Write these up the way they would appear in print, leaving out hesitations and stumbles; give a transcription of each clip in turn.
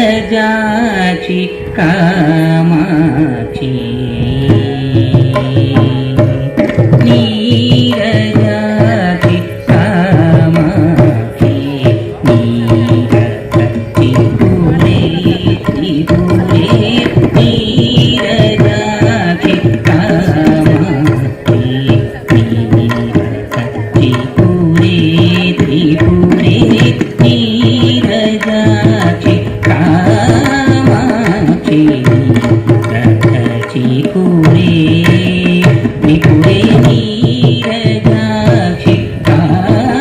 నీరజాచి కామాక్షి నీరజాచి కామాక్షి నీరజాచి పూరే త్రిపురే నీరజాచి కామాక్షి నీరజాచి పూరే త్రిపురే నీరజాచి కామాక్షి నీరజాచి పూరే త్రిపురే నీరజాచి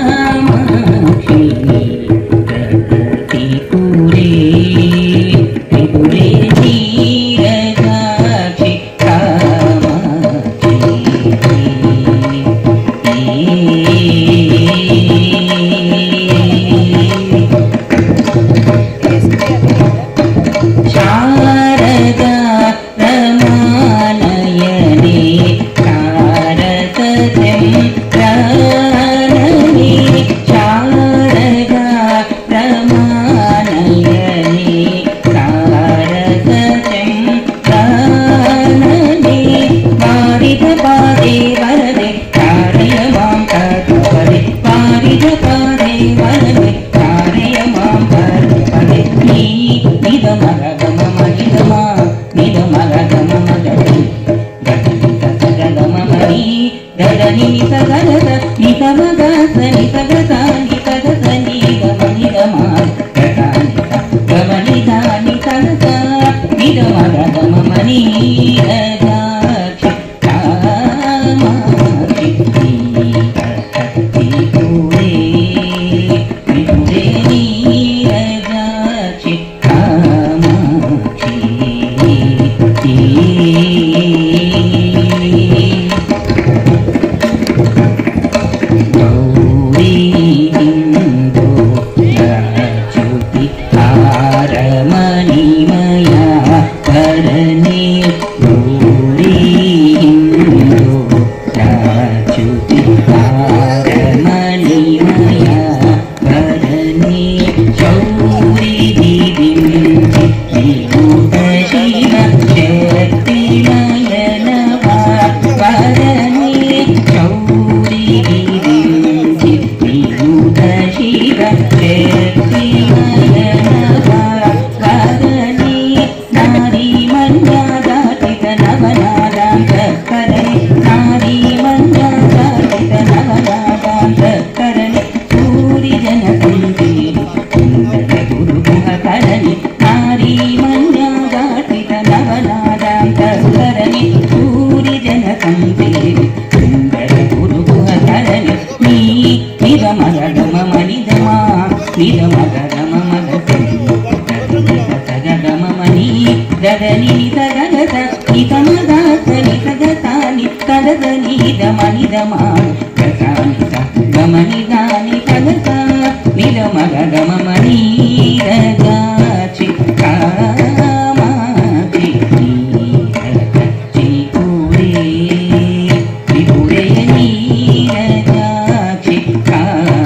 కామాక్షి నీరజాచి పూరే త్రిపురే నీరజాచి కామాక్షి శారదా రమానయనే శారదచంద్రాననే శారదా రమానయనే శారదచంద్రాననే వారిద పాదే వరదే కార్య మాం కర్పదే వారిద పాదే వరదే కార్య మాం కర్పదే నిద మగమ మగిదమా నిద మగమ మగడి గగమ మని గగని నిత గగద నిత మగస నిత గద నిత గద నిగమ నిగమ గగనిత గమనిత నిత గద నిద మగమ మని రజాచి కామాక్షి నీరజాచి పూరే త్రిపురే నీరజాచి కామాక్షి గౌరీ ఇందు రాచుతి హారమణిమయా కరణే గౌరీ ఇందు రాచుతి హారమణిమయా కరణే శౌరీ దివించి విభూత శివ శక్తిమయనవా వరణే శౌరీ దివించి విభూత శివ శక్తిమయనవా వరణే నారీ మన్యాదాటిత నవనాదాంత కరణే నారీ మన్యాదాటిత నవనాదాంత కరణే సూరి జన కుంజీరి సుందర గురుగుహ కరణి నారీ మన్యాదాటిత నవనాదాంత కరణి సూరి జన కుంజీరి సుందర గురుగుహ కరణి నీ నిద మగమ మనిదమా నిద మగమ మగతి గగమ మని గగని నిత గగత నిత మగత నిత గత నిత గద నిద మనిదమా గగనిత గమని గాని గగత నిద మగమ మని రజాచి కామాక్షి నీరజాచి పూరే త్రిపురే నీరజాచి కామాక్షి